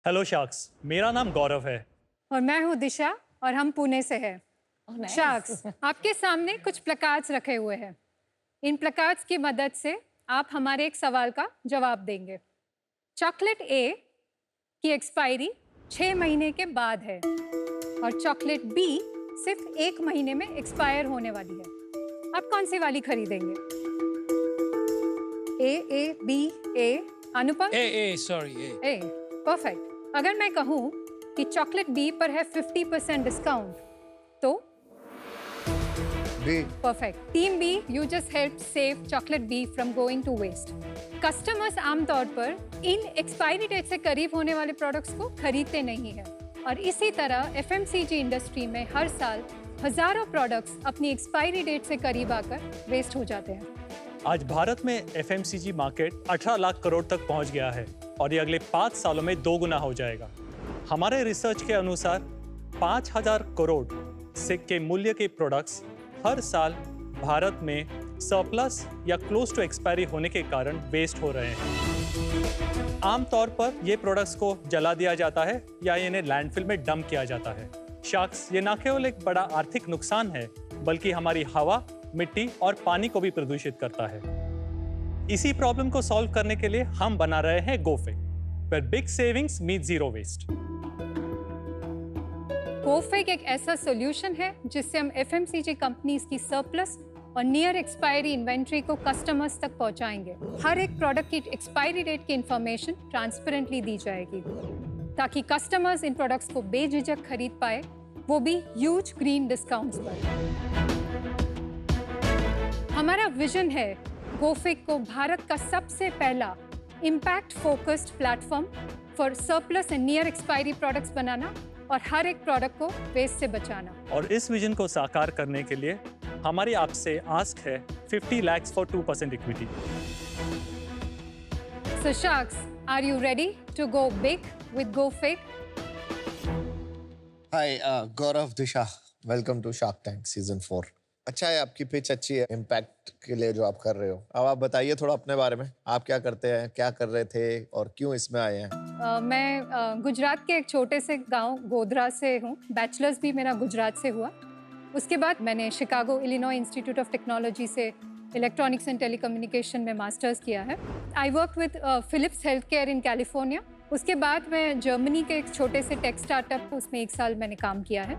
Hello sharks, मेरा नाम गौरव है। और मैं हूँ दिशा और हम पुणे से हैं। nice. शार्क्स, आपके सामने कुछ प्लकार्ड्स रखे हुए हैं। इन प्लकार्ड्स की मदद से आप हमारे एक सवाल का जवाब देंगे। चॉकलेट ए की एक्सपायरी 6 महीने के बाद है और चॉकलेट बी सिर्फ 1 महीने में एक्सपायर होने वाली है। आप कौन सी वाली खरीदेंगे? ए, बी, ए। अनुपम? ए, सॉरी, ए, परफेक्ट। अगर मैं कहूँ कि चॉकलेट बी पर है 50% डिस्काउंट तो B. Perfect. Team B, you just help save chocolate B from going to waste. Customers आमतौर पर इन एक्सपायरी डेट से करीब होने वाले प्रोडक्ट्स को खरीदते नहीं हैं और इसी तरह एफएमसीजी इंडस्ट्री में हर साल हजारों प्रोडक्ट्स अपनी एक्सपायरी डेट से करीब आकर वेस्ट हो जाते हैं। आज भारत में एफएमसीजी मार्केट 18 लाख करोड़ तक पहुंच गया है और ये अगले 5 सालों में 2 गुना हो जाएगा। हमारे रिसर्च के अनुसार 5000 करोड़ से के मूल्य के प्रोडक्ट्स हर साल भारत में सरप्लस या क्लोज टू एक्सपायरी होने के कारण वेस्ट हो रहे हैं। आमतौर पर ये प्रोडक्ट्स को जला दिया जाता है या इन्हें लैंडफिल में डंप किया जाता है। शार्क्स, ये न केवल एक बड़ा आर्थिक नुकसान है बल्कि हमारी हवा, मिट्टी और पानी को भी प्रदूषित करता है। इसी प्रॉब्लम को सॉल्व करने के लिए हम बना रहे हैं गोफेक, where big savings meet zero waste। गोफेक एक ऐसा सॉल्यूशन है जिससे हम एफएमसीजी कंपनीज की सरप्लस और नियर एक्सपायरी इन्वेंट्री को कस्टमर्स तक पहुंचाएंगे। हर एक प्रोडक्ट की एक्सपायरी डेट की इंफॉर्मेशन ट्रांसपेरेंटली दी जाएगी ताकि कस्टमर्स इन प्रोडक्ट्स को बेझिझक खरीद पाए, वो भी ह्यूज ग्रीन डिस्काउंट्स पर। हमारा विजन है गोफेक को भारत का सबसे पहला impact focused platform for surplus and near expiry products बनाना और हर एक प्रोडक्ट को वेस्ट से बचाना। और इस विजन को साकार करने के लिए हमारी आपसे आस्क है 50 lakhs for 2% equity. So Sharks, are you ready to go big with GoFake? Hi Gaurav, Disha, welcome to Shark Tank season 4। अच्छा है, आपकी पिच अच्छी है इम्पैक्ट के लिए जो आप कर रहे हो। अब आप बताइए थोड़ा अपने बारे में, आप क्या करते हैं, क्या कर रहे थे और क्यों इसमें आए हैं? मैं गुजरात के एक छोटे से गांव गोधरा से हूँ। बैचलर्स भी मेरा गुजरात से हुआ। उसके बाद मैंने Chicago Illinois Institute of Technology से इलेक्ट्रॉनिक्स एंड टेलीकम्युनिकेशन में मास्टर्स किया है। I work with Philips health care in California. उसके बाद मैं जर्मनी के एक छोटे से टेक स्टार्टअप, उसमें 1 साल मैंने काम किया है।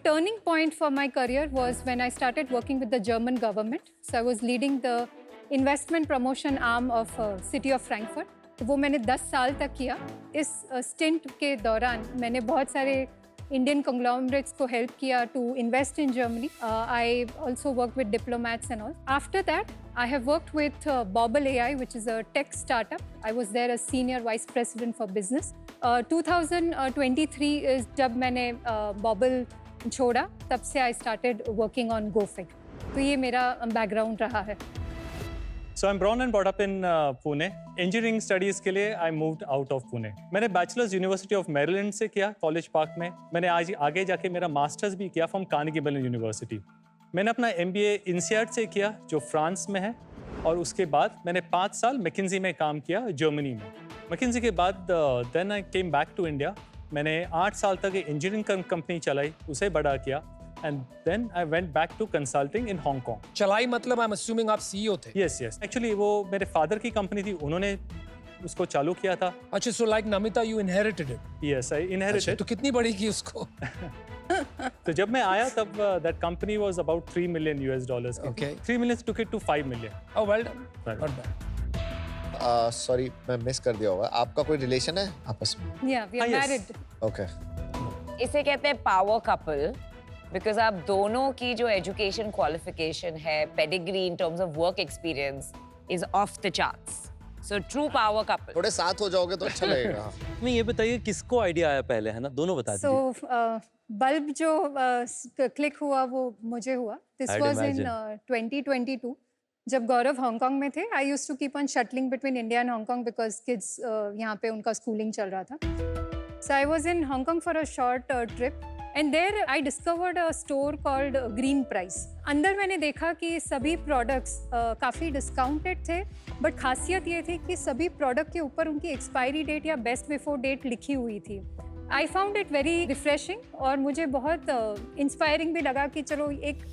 Turning point for my career was when I started working with the German government. So I was leading the investment promotion arm of City of Frankfurt. तो वो मैंने 10 साल तक किया। इस stint के दौरान मैंने बहुत सारे Indian conglomerates को help किया to invest in Germany. I also worked with diplomats and all. After that, I have worked with Bobble AI, which is a tech startup. I was there as senior vice president for business. 2023 is जब मैंने Bobble छोड़ा, तब से I started working on गोफेक। तो ये मेरा background रहा है। So I'm born and brought up in Pune. Engineering studies के लिए I moved out of Pune. मैंने बैचलर्स यूनिवर्सिटी ऑफ मैरीलैंड से किया, कॉलेज पार्क में। मैंने आज आगे जाके मेरा मास्टर्स भी किया फ्रॉम कार्नेगी मेलन यूनिवर्सिटी। मैंने अपना MBA INSEAD से किया जो फ्रांस में है और उसके बाद मैंने 5 साल मैकिन्जी में काम किया जर्मनी में। मैकिन्जी के बाद then I came back to India. मैंने 8 साल तक इंजीनियरिंग कंपनी चलाई, उसे बड़ा किया and then I went back to consulting in Hong. चलाई मतलब आई एम अज्यूमिंग आप CEO थे? यस एक्चुअली वो मेरे फादर की कंपनी थी, उन्होंने उसको चालू किया था। अच्छा, so like Namita you inherited it? Yes, I inherited. तो कितनी बड़ी की उसको? तो जब मैं आया तब that company was about $3 million की। Okay. 3 million took it to 5 million। Oh well done, not bad. Sorry, मैं मिस कर दिया होगा। आपका कोई रिलेशन है आपस में? या we are yes. Married. Okay. इसे कहते हैं पावर कपल बिकॉज आप दोनों की जो एजुकेशन क्वालिफिकेशन है, pedigree in terms of work experience is of the charts. So true power couple. थोड़े साथ हो जाओगे तो अच्छा लगेगा। नहीं, ये बताइए किसको आइडिया आया पहले, है ना? दोनों बता दीजिए। सो बल्ब जो क्लिक हुआ वो मुझे हुआ। This I'd was in imagine. 2022 जब गौरव हांगकांग में थे। I used to keep on shuttling between India and Hong Kong because kids यहाँ पे उनका स्कूलिंग चल रहा था। So I was in Hong Kong for a short trip and there I discovered a store called Green Price. अंदर मैंने देखा कि सभी प्रोडक्ट्स काफ़ी डिस्काउंटेड थे, बट खासियत ये थी कि सभी प्रोडक्ट के ऊपर उनकी एक्सपायरी डेट या बेस्ट बिफोर डेट लिखी हुई थी। I found it very refreshing और मुझे बहुत इंस्पायरिंग भी लगा कि चलो एक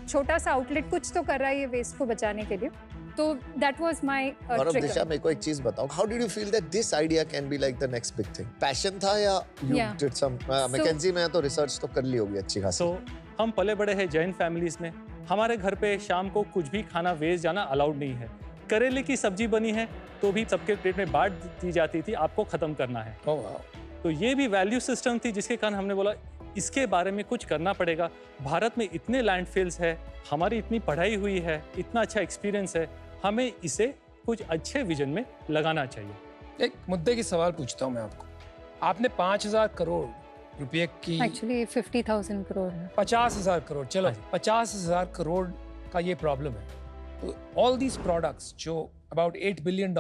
छोटा सा आउटलेट कुछ तो कर रहा है ये वेस्ट को बचाने के लिए। तो दैट वाज माय और अब दिशा ट्रिगर। मेरे को एक चीज बताओ, how did you feel that this idea can be like the next big thing? Passion था या you Yeah. Did some McKinsey में तो रिसर्च तो कर ली होगी अच्छी खासी। सो हम पले बड़े हैं जैन फैमिलीज में। हमारे घर पे शाम को कुछ भी खाना वेस्ट जाना अलाउड नहीं है। करेले की सब्जी बनी है तो भी सबके प्लेट में बांट दी जाती थी, आपको खत्म करना है। Oh wow. तो ये भी वैल्यू सिस्टम थी जिसके कारण हमने बोला इसके बारे में कुछ करना पड़ेगा। भारत में इतने लैंडफिल्स है, हमारी इतनी पढ़ाई हुई है, इतना अच्छा एक्सपीरियंस है, हमें इसे कुछ अच्छे विजन में लगाना चाहिए। एक मुद्दे की सवाल पूछता हूँ मैं आपको। आपने 5,000 करोड़ रुपए की एक्चुअली 50,000 करोड़ है। 50,000 करोड़, चलो हाँ जी। 50,000 करोड़ का ये प्रॉब्लम है। तो ऑल दीज प्रोडक्ट्स जो अबाउट $8 बिलियन,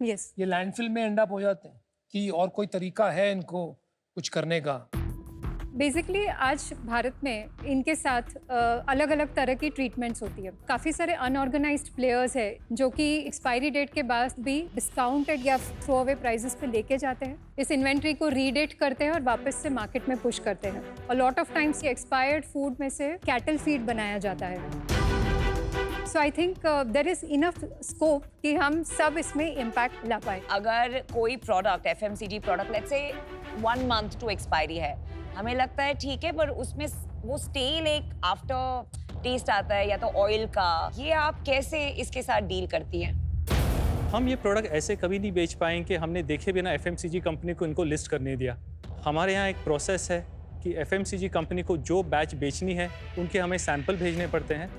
यस। ये लैंडफिल में एंड अप हो जाते हैं कि और कोई तरीका है इनको कुछ करने का? बेसिकली आज भारत में इनके साथ अलग अलग तरह की ट्रीटमेंट्स होती है। काफ़ी सारे अनऑर्गेनाइज्ड प्लेयर्स है जो कि एक्सपायरी डेट के बाद भी डिस्काउंटेड या थ्रो अवे प्राइसेस पे लेके जाते हैं, इस इन्वेंट्री को रीडेट करते हैं और वापस से मार्केट में पुश करते हैं। और लॉट ऑफ टाइम्स ये एक्सपायर्ड फूड में से कैटल फीड बनाया जाता है। So I think there is enough scope कि हम सब इसमें इम्पैक्ट ला पाए। अगर कोई product FMCG product let's say 1 month to expiry है, हमें लगता है ठीक है, पर उसमें वो स्टेल एक आफ्टर टेस्ट आता है या तो ऑयल का, ये आप कैसे इसके साथ डील करती हैं? हम ये प्रोडक्ट ऐसे कभी नहीं बेच पाएंगे हमने देखे बिना FMCG कंपनी को इनको लिस्ट करने दिया। हमारे यहाँ एक प्रोसेस है कि FMCG कंपनी को जो बैच बेचनी है उनके हमें सैंपल भेजने पड़ते हैं।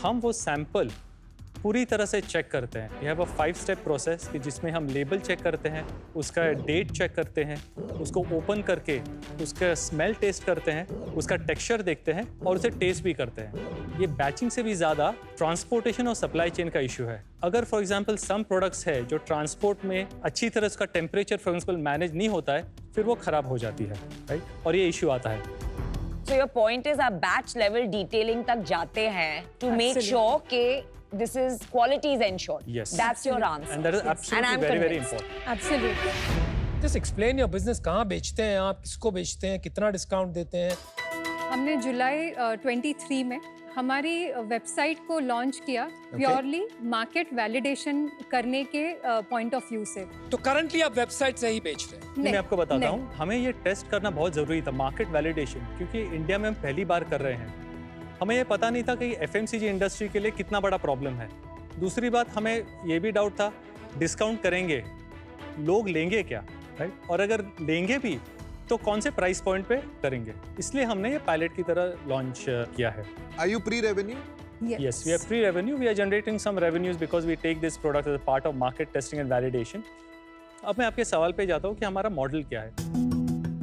हम वो सैंपल पूरी तरह से चेक करते हैं। यह वो 5 स्टेप प्रोसेस कि जिसमें हम लेबल चेक करते हैं, उसका डेट चेक करते हैं, उसको ओपन करके उसका स्मेल टेस्ट करते हैं, उसका टेक्सचर देखते हैं और उसे टेस्ट भी करते हैं। ये बैचिंग से भी ज़्यादा ट्रांसपोर्टेशन और सप्लाई चेन का इशू है। अगर फॉर एग्जांपल सम प्रोडक्ट्स है जो ट्रांसपोर्ट में अच्छी तरह उसका टेम्परेचर फॉर एग्जांपल मैनेज नहीं होता है, फिर वो ख़राब हो जाती है, राइट? और ये इशू आता है। So your point is आप बैच लेवल डिटेलिंग तक जाते हैं to make Absolutely. sure कि this is quality is ensured. Yes. That's your answer. And that is And absolutely I'm very, very convinced. important. Absolutely. Just explain your business. कहाँ बेचते हैं आप, किसको बेचते हैं, कितना डिस्काउंट देते हैं? हमने जुलाई 23 में हमारी वेबसाइट को लॉन्च किया प्योरली मार्केट वैलिडेशन करने के पॉइंट ऑफ व्यू से। तो करंटली आप वेबसाइट से ही बेच रहे हैं? मैं आपको बताता नहीं। हूँ, हमें ये टेस्ट करना बहुत ज़रूरी था, मार्केट वैलिडेशन, क्योंकि इंडिया में हम पहली बार कर रहे हैं। हमें ये पता नहीं था कि FMCG इंडस्ट्री के लिए कितना बड़ा प्रॉब्लम है। दूसरी बात, हमें ये भी डाउट था डिस्काउंट करेंगे लोग लेंगे क्या, राइट? और अगर लेंगे भी तो कौन से प्राइस पॉइंट पे करेंगे, इसलिए हमने ये पायलट की तरह लॉन्च किया है। Are you pre revenue? Yes, we have pre-revenue. We are generating some revenues because we take this product as a part of market testing and validation. अब मैं आपके सवाल पे जाता हूँ कि हमारा मॉडल क्या है।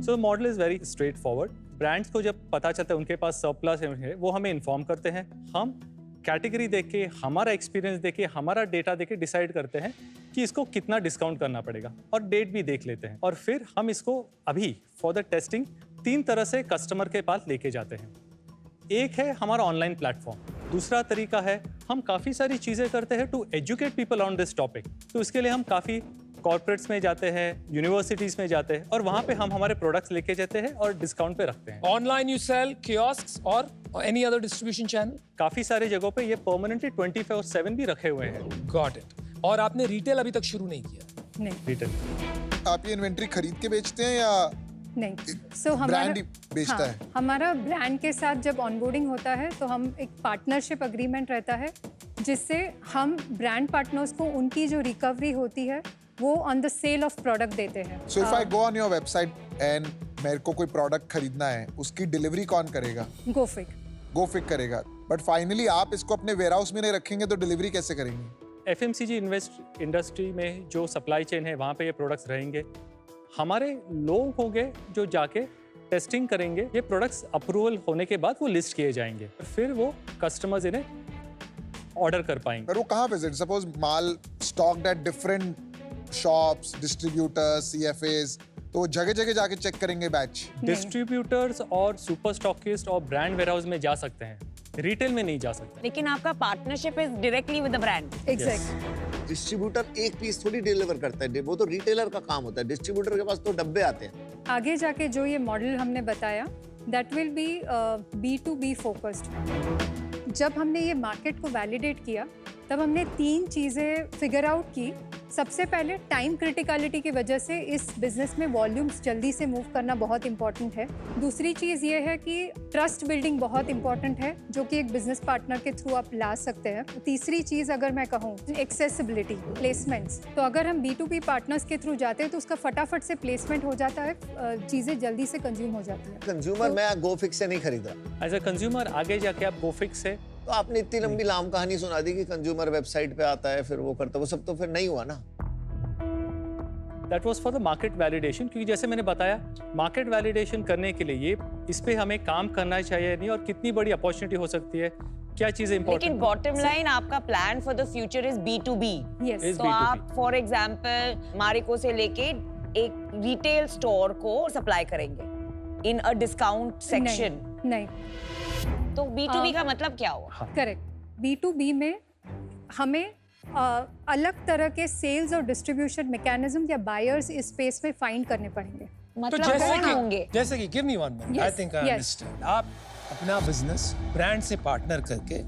So model is very straight forward. Brands को जब पता चलता है उनके पास सरप्लस है, वो हमें इन्फॉर्म करते हैं। हम कैटेगरी देख के, हमारा एक्सपीरियंस देख के, हमारा डेटा देख के डिसाइड करते हैं कि इसको कितना डिस्काउंट करना पड़ेगा और डेट भी देख लेते हैं। और फिर हम इसको अभी फॉर द टेस्टिंग 3 तरह से कस्टमर के पास लेके जाते हैं। एक है हमारा ऑनलाइन प्लेटफॉर्म, दूसरा तरीका है हम काफ़ी सारी चीज़ें करते हैं to educate people on this topic. तो इसके लिए हम काफ़ी कॉर्पोरेट्स में जाते हैं, यूनिवर्सिटीज़ में जाते हैं और वहाँ पे हम हमारे प्रोडक्ट्स लेके जाते हैं और डिस्काउंट पे रखते हैं। ऑनलाइन यू सेल, कियोस्क्स और एनी अदर डिस्ट्रीब्यूशन चैनल? काफ़ी सारे जगहों पे ये परमानेंटली 24/7 भी रखे हुए हैं। Got it. और आपने रिटेल अभी तक शुरू नहीं किया? नहीं रिटेल आप ये इन्वेंट्री खरीद के बेचते हैं या नहीं। सो ब्रांड ही बेचता है? हमारा ब्रांड के साथ जब ऑनबोर्डिंग होता है तो हम एक पार्टनरशिप अग्रीमेंट रहता है जिससे हम ब्रांड पार्टनर्स को उनकी जो रिकवरी होती है वो on the sale of product देते हैं। So if I go on your website and मेरे को कोई प्रोडक्ट खरीदना है, उसकी डिलीवरी कौन करेगा? गोफिक करेगा। बट फाइनली आप इसको अपने वेयरहाउस में नहीं रखेंगे तो डिलीवरी कैसे करेंगे? FMCG इंडस्ट्री में जो सप्लाई चेन है वहाँ पे ये प्रोडक्ट्स रहेंगे। हमारे लोग होंगे जो जाके टेस्टिंग करेंगे, ये प्रोडक्ट्स अप्रूवल होने के बाद वो लिस्ट किए जाएंगे, फिर वो कस्टमर्स इन्हें ऑर्डर कर पाएंगे। पर वो कहाँ visit? Suppose mall stocked at different shops, distributors, CFAs, तो जगह जगह जाके चेक करेंगे बैच। डिस्ट्रीब्यूटर्स और सुपर स्टॉकिस्ट और ब्रांड वेयरहाउस में जा सकते हैं, रिटेल में नहीं जा सकते। लेकिन आपका partnership is directly with the brand. Exact. Distributor एक पीस थोड़ी डिलीवर करता है, वो तो रिटेलर का काम होता है। डिस्ट्रीब्यूटर के पास तो डब्बे आते हैं। आगे जाके जो ये मॉडल हमने बताया that will B B2B focused. जब हमने ये मार्केट को वैलिडेट किया तब हमने 3 चीज़ें फिगर आउट की। सबसे पहले टाइम क्रिटिकलिटी की वजह से इस बिजनेस में वॉल्यूम्स जल्दी से मूव करना बहुत इंपॉर्टेंट है। दूसरी चीज़ ये है कि ट्रस्ट बिल्डिंग बहुत इंपॉर्टेंट है, जो कि एक बिजनेस पार्टनर के थ्रू आप ला सकते हैं। तीसरी चीज़ अगर मैं कहूँ एक्सेसिबिलिटी, प्लेसमेंट्स। तो अगर हम B2B पार्टनर्स के थ्रू जाते हैं तो उसका फटाफट से प्लेसमेंट हो जाता है, चीज़ें जल्दी से कंज्यूम हो जाती हैं। कंज्यूमर मैं गोफिक्स से नहीं खरीद रहा। एज अ कंज्यूमर आगे जाके आप गोफिक्स से, तो आपने इतनी लंबी लाम कहानी सुना दी कि कंज्यूमर वेबसाइट पे आता है फिर वो करता है, वो सब तो फिर नहीं हुआ ना। That was for the market validation, क्योंकि जैसे मैंने बताया मार्केट वैलिडेशन करने के लिए ये इस पे हमें काम करना चाहिए नहीं, और कितनी बड़ी अपॉर्चुनिटी हो सकती है, क्या चीजें इंपॉर्टेंट। लेकिन बॉटम लाइन आपका plan for the future is B2B। Yes. तो आप फॉर एग्जांपल मारिको से लेके एक रिटेल स्टोर को सप्लाई करेंगे इन अ डिस्काउंट सेक्शन। नहीं, तो B2B का मतलब क्या हुआ? करेक्ट। B2B में हमें अलग तरह के सेल्स और डिस्ट्रीब्यूशन मैकेनिज्म या बायर्स इस स्पेस में फाइंड करने पड़ेंगे। तो मतलब जैसे कौन होंगे? कि जैसे कि give me one minute, I Yes, think I yes. Understand. आप अपना बिजनेस ब्रांड से पार्टनर करके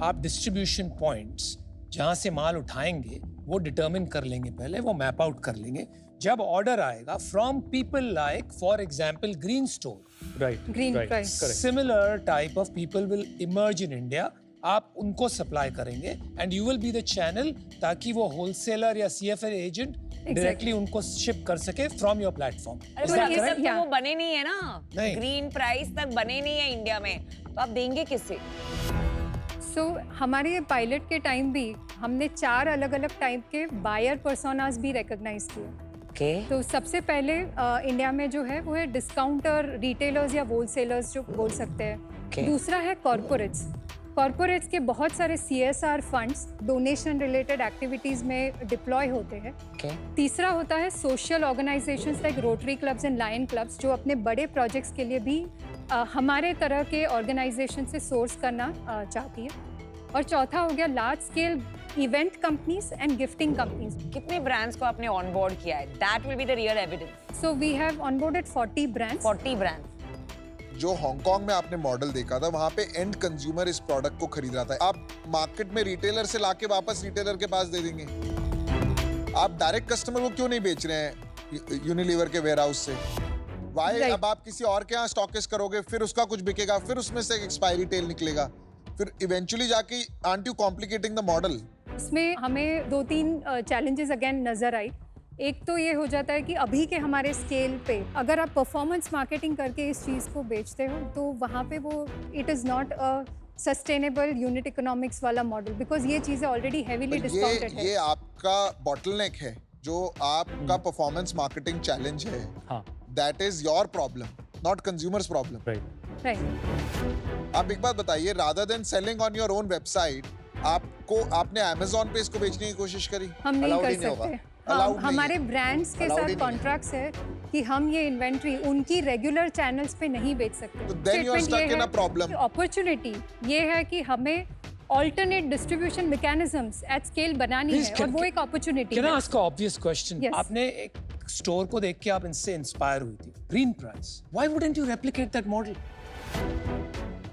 आप डिस्ट्रीब्यूशन पॉइंट्स जहां से माल उठाएंगे वो डिटरमिन कर लेंगे, पहले वो मैप आउट कर लेंगे। जब ऑर्डर आएगा from people like for example green store, right, Green price. Correct. Similar type of people will emerge in India. आप उनको सप्लाई करेंगे and you will be the channel, ताकि वो होलसेलर या CFA एजेंट डायरेक्टली उनको ship कर सके from your platform. अरे पर ये सब तो वो बने नहीं है ना, नहीं। ग्रीन प्राइस तक बने नहीं है इंडिया में, तो आप देंगे किससे? हमारे पायलट के टाइम भी हमने 4 अलग अलग टाइप के बायर पर्सोनास भी रिकॉग्नाइज किए। Okay. तो सबसे पहले इंडिया में जो है वो है डिस्काउंटर, रिटेलर्स या होलसेलर्स जो बोल सकते हैं। Okay. दूसरा है कॉर्पोरेट्स। कॉर्पोरेट्स के बहुत सारे CSR funds donation related activities में डिप्लॉय होते हैं। Okay. तीसरा होता है social organisations like Rotary clubs and Lion clubs, जो अपने बड़े प्रोजेक्ट्स के लिए भी हमारे तरह के ऑर्गेनाइजेशन से सोर्स करना चाहती है। और चौथा हो गया large scale event companies and gifting companies. कितने ब्रांड्स को आपने ऑनबोर्ड किया है? That will be the real evidence. So we have onboarded 40 brands. 40 brands. जो हांगकांग में आपने मॉडल देखा था, वहां पे एंड कंज्यूमर इस प्रोडक्ट को खरीद रहा था। आप मार्केट में रिटेलर से लाके वापस रिटेलर के पास दे देंगे। आप डायरेक्ट कस्टमर को क्यों नहीं बेच रहे हैं यूनिलीवर के वेयरहाउस से? वाई? Right. अब आप किसी और के यहाँ स्टॉकिस्ट करोगे, फिर उसका कुछ बिकेगा, फिर उसमें से एक्सपायरी टेल निकलेगा, फिर इवेंचुअली जाके aunt you complicating the model? इसमें हमें 2-3 चैलेंजेस अगेन नजर आई। एक तो ये हो जाता है कि अभी के हमारे स्केल पे अगर आप परफॉर्मेंस मार्केटिंग करके इस चीज़ को बेचते हो तो वहाँ पे वो it is not a sustainable unit economics वाला मॉडल, बिकॉज ये चीज़ें ऑलरेडी हेवीली डिस्काउंटेड है। ये आपका बॉटलनेक है, जो आपका परफॉर्मेंस मार्केटिंग चैलेंज है। हाँ, that is your problem, not consumers problem. Right. Right. आप एक बात बताइए, rather than selling on your own website, आपने अमेज़न पे इसको बेचने की कोशिश करी? हम नहीं Allowed कर ही नहीं होगा। सकते। Allowed नहीं हमारे है। ब्रांड्स के Allowed ही साथ नहीं है। कॉन्ट्रैक्ट्स है कि हम ये इन्वेंट्री उनकी रेगुलर चैनल्स पे नहीं बेच सकते। तो then you are stuck in a problem. Opportunity ये है कि हमें alternate distribution mechanisms at scale बनानी Please, है, और वो एक अपॉर्चुनिटी Can I है। ask an obvious question? Yes. आपने एक स्टोर को देख के आप इनसे इंस्पायर हुई थी, green price. Why wouldn't you replicate that model?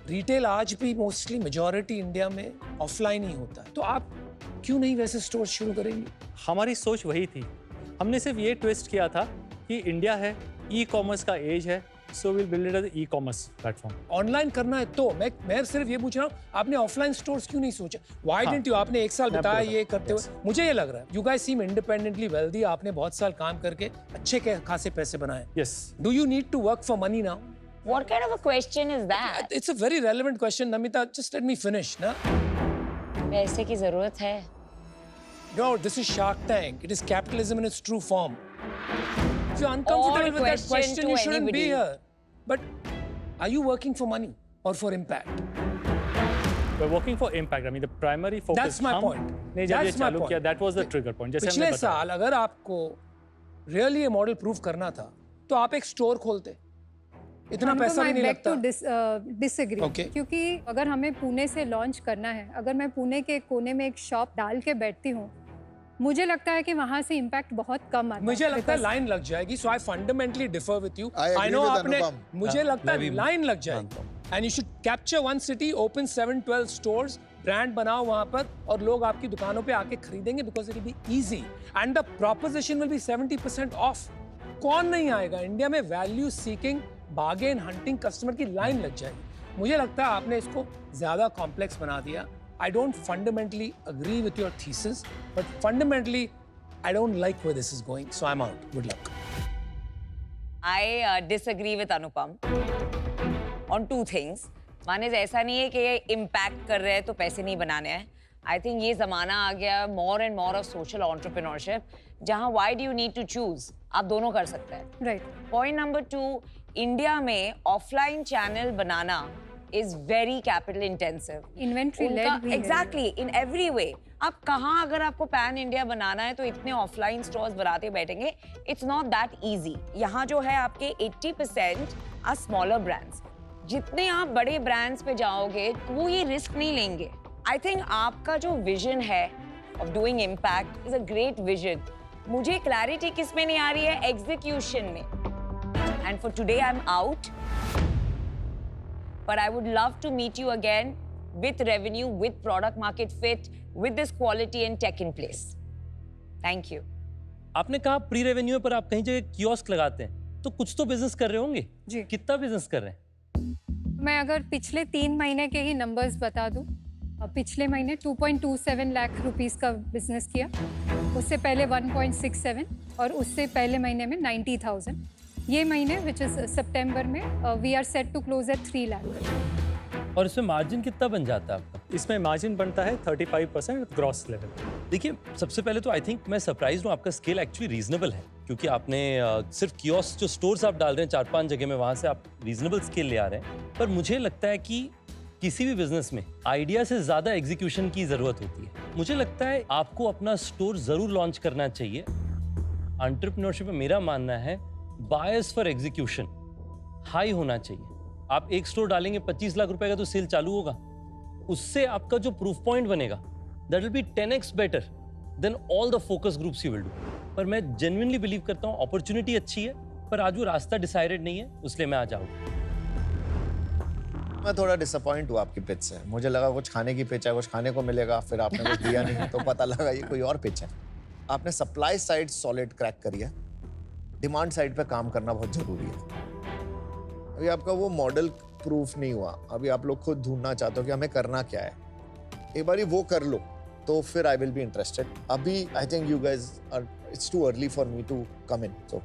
Retail आज भी मोस्टली मेजॉरिटी इंडिया में ऑफलाइन ही होता है, तो आप क्यों नहीं वैसे स्टोर शुरू करेंगे? हमारी सोच वही थी। हमने सिर्फ ये ट्विस्ट किया था कि इंडिया है, ई कॉमर्स का एज है, so will build it as e commerce platform. Online करना है तो मैं सिर्फ ये पूछ रहा हूँ, आपने ऑफलाइन स्टोर्स क्यों नहीं सोचा? Why didn't you? आपने 1 साल मैं बताया आपको ये बताता करते हुए, मुझे ये लग रहा है you guys seem independently wealthy. आपने बहुत साल काम करके अच्छे खासे पैसे बनाए। Yes. Do you need to work for money now? What kind of a question is that? It's a very relevant question, Namita. Just let me finish, na? पैसे की जरूरत है। No, this is Shark Tank. It is capitalism in its true form. If you're uncomfortable with that question question, to you shouldn't be anybody. here. But are you working for money or for impact? We're working for impact. I mean, the primary focus. That's my point. ने जब ये That's my चालू किया, point. that was the trigger point. जैसे हमने पिछले बताया। साल अगर आपको रियली ये मॉडल प्रूव करना था तो आप एक स्टोर खोलते, इतना पैसा भी नहीं लगता। Disagree Okay. क्योंकि अगर हमें पुणे से लॉन्च करना है, अगर मैं पुणे के कोने में एक शॉप डाल के बैठती हूँ, मुझे लगता है कि वहां से इम्पैक्ट बहुत कम आता है। मुझे लगता है because- लाइन लग जाएगी, so I fundamentally differ with you. I agree I know with आपने, Anupam. मुझे लगता है मैं भी लाइन लग मानता जाएगी। हूं। And you should capture one city, open 7-12 stores, brand बनाओ वहां पर, और लोग आपकी दुकानों पे आके खरीदेंगे because it will be easy and the proposition will be 70% of. कौन नहीं आएगा? इंडिया में value seeking, bargain hunting customer की लाइन लग जाएगी। मुझे लगता है आपने इसको ज्यादा कॉम्प्लेक्स बना दिया। I don't fundamentally agree with your thesis, but fundamentally I don't like where this is going, so I'm out. Good luck. I disagree with Anupam on two things. One is ऐसा नहीं है कि ये impact कर रहे हैं तो पैसे नहीं बनाने हैं. I think ये ज़माना आ गया more and more of social entrepreneurship, जहाँ why do you need to choose? आप दोनों कर सकते हैं. Right. Point number 2, इंडिया में offline channel banana is very capital intensive. Inventory led भी है। Exactly, in every way. आप कहाँ अगर आपको पैन इंडिया बनाना है तो इतने ऑफलाइन स्टोर्स बनाते बैठेंगे, इट्स नॉट दैट इजी। यहाँ जो है आपके 80% आर स्मॉलर ब्रांड्स। जितने आप बड़े ब्रांड्स पे जाओगे वो ये रिस्क नहीं लेंगे। आई थिंक आपका जो विजन है of doing impact is a great vision. मुझे क्लैरिटी किस में नहीं आ रही है? एग्जीक्यूशन में। And for today I am out, but I would love to meet you again with revenue, with product market fit, with this quality and tech in place. Thank you. आपने कहा pre revenue पर आप कहीं जगह kiosk लगाते हैं, तो कुछ तो बिजनेस कर रहे होंगे। जी। कितना बिजनेस कर रहे हैं? मैं अगर पिछले 3 महीने के ही नंबर्स बता दूं, पिछले महीने 2.27 लाख रुपीस का बिजनेस किया, उससे पहले 1.67 और उससे पहले महीने में 90,000। ये महीने विच इज सितंबर में we are set to close at 3 lakh. और इसमें मार्जिन कितना बन जाता है आपका? इसमें मार्जिन बनता है 35% ग्रॉस लेवल। देखिए, सबसे पहले तो आई थिंक मैं सरप्राइज हूँ, आपका स्केल एक्चुअली रीजनेबल है, क्योंकि आपने सिर्फ कियोस्क जो स्टोर्स आप डाल रहे हैं 4-5 जगह में, वहाँ से आप रीजनेबल स्केल ले आ रहे हैं। पर मुझे लगता है कि किसी भी बिजनेस में आइडिया से ज़्यादा एग्जीक्यूशन की ज़रूरत होती है। मुझे लगता है आपको अपना स्टोर ज़रूर लॉन्च करना चाहिए। एंटरप्रेन्योरशिप में मेरा मानना है बायस फॉर एग्जीक्यूशन हाई होना चाहिए। आप एक स्टोर डालेंगे 25 लाख रुपए का तो सेल चालू होगा, उससे आपका जो प्रूफ पॉइंट बनेगा that will B 10x better than all the focus groups you will do. पर मैं जेन्युइनली बिलीव करता हूँ अपॉर्चुनिटी अच्छी है, पर आज वो रास्ता डिसाइडेड नहीं है, इसलिए मैं आ जाऊँगा। मैं थोड़ा डिसअपॉइंट हुआ आपकी पिच से। मुझे लगा कुछ खाने की पिच है, कुछ खाने को मिलेगा, फिर आपने कुछ दिया नहीं तो पता लगा ये कोई और पिच है। आपने सप्लाई साइड सॉलिड क्रैक करी है, डिमांड साइड पे काम करना बहुत जरूरी है। अभी आपका वो मॉडल प्रूफ नहीं हुआ, अभी आप लोग खुद ढूंढना चाहते हो कि हमें करना क्या है। एक बारी वो कर लो तो फिर आई विल बी इंटरेस्टेड। अभी I think you guys are, it's too early for me to come in. So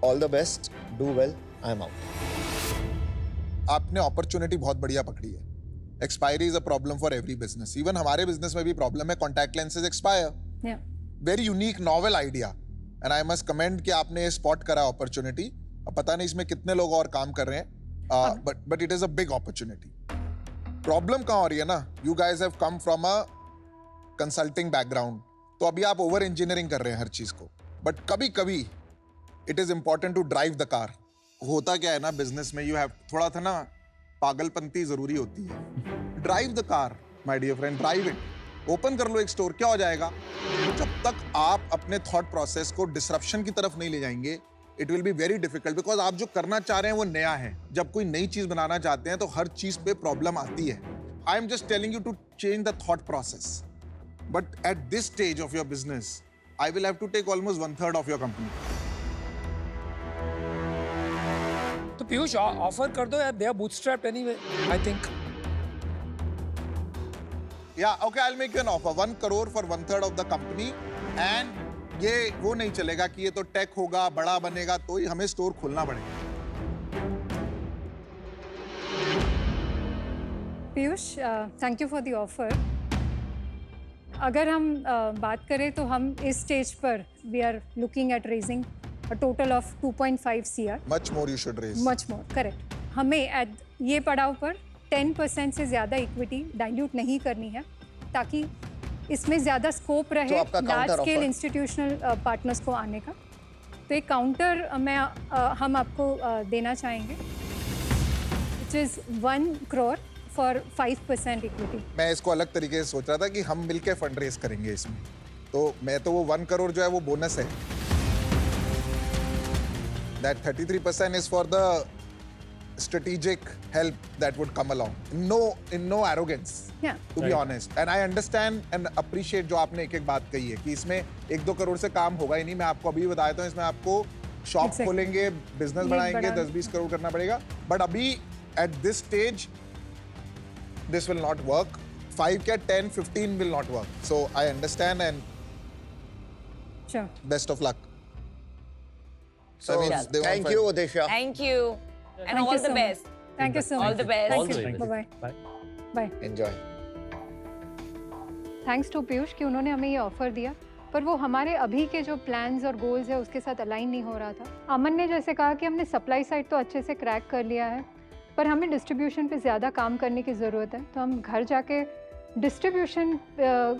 all the best, do well, I am out. आपने अपॉर्चुनिटी बहुत बढ़िया पकड़ी है। Expiry is a problem for every business. Even हमारे business में भी problem है, contact lenses expire. Very unique novel idea, and I must commend कि आपने स्पॉट करा अपॉर्चुनिटी। अब पता नहीं इसमें कितने लोग और काम कर रहे हैं, but it is a big opportunity. Problem कहाँ हो रही है ना, you guys have come from a consulting background, तो अभी आप ओवर इंजीनियरिंग कर रहे हैं हर चीज को। बट कभी कभी it is important to drive the car. होता क्या है ना बिजनेस में, यू हैव थोड़ा था ना पागलपंती जरूरी होती है। Drive the car my dear friend, drive it. Open कर लो एक स्टोर, क्या हो जाएगा? जब तक आप अपने थॉट प्रोसेस को डिसरप्शन की तरफ नहीं ले जाएंगे, it will be very difficult, because आप जो करना चाह रहे हैं वो नया है। जब कोई नई चीज बनाना चाहते हैं तो हर चीज पे प्रॉब्लम आती है। I am just telling you to change the thought process, but at this stage of your business I will have to take almost 1/3 of your company. तो पीयूष ऑफर कर दो यार, they are bootstrapped anyway, I think. Yeah, okay, I'll make you an offer. 1 crore for 1/3 of the company, and ये वो नहीं चलेगा कि ये तो टेक होगा, बड़ा बनेगा, तो ही हमें स्टोर खोलना पड़ेगा। Piyush, thank you for the offer. अगर हम बात करें तो हम इस स्टेज पर we are looking at raising a total of 2.5 CR। Much more you should raise. Much more, correct. हमें एट ये पड़ाव पर 10% से ज़्यादा इक्विटी डाइल्यूट नहीं करनी है, ताकि इसमें ज़्यादा स्कोप रहे आपका large counter scale offer? Institutional partners को आने का। तो तो एक काउंटर हम आपको देना चाहेंगे, which is 1 crore for 5% equity. मैं इसको अलग तरीके से सोच रहा था कि हम मिलके फंड रेज करेंगे इसमें, तो मैं तो वो 1 करोड़ जो है वो बोनस है, that 33% is for the strategic help that would come along, in no arrogance, Yeah. to be honest, and I understand and appreciate जो आपने एक बात कही है कि इसमें 1-2 करोड़ से काम होगा ही नहीं। मैं आपको अभी बता देता हूँ, इसमें आपको शॉप Exactly. खोलेंगे, बिजनेस ये बढ़ाएंगे, बड़ा- 10-20 करोड़ करना पड़ेगा, बट अभी at this stage this will not work. 5 क्या 10-15 will not work, so I understand and Sure. best of luck. So, That means they want thank fund. you, Disha. Thank you. And Thank all you the so best. Thank you so much. All the best. All the Thank you. very Bye-bye. Bye. Bye. Enjoy. Thanks to Piyush कि उन्होंने हमें ये offer दिया, पर वो हमारे अभी के जो प्लान्स और गोल्स है उसके साथ अलाइन नहीं हो रहा था। अमन ने जैसे कहा कि हमने सप्लाई साइड तो अच्छे से क्रैक कर लिया है, पर हमें डिस्ट्रीब्यूशन पे ज़्यादा काम करने की ज़रूरत है। तो हम घर जाके डिस्ट्रीब्यूशन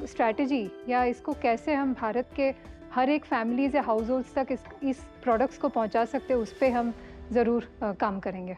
स्ट्रैटेजी या इसको कैसे हम भारत के हर एक फैमिलीज़ या हाउस होल्ड्स तक इस प्रोडक्ट्स को पहुंचा सकते हैं, उस पर हम ज़रूर काम करेंगे।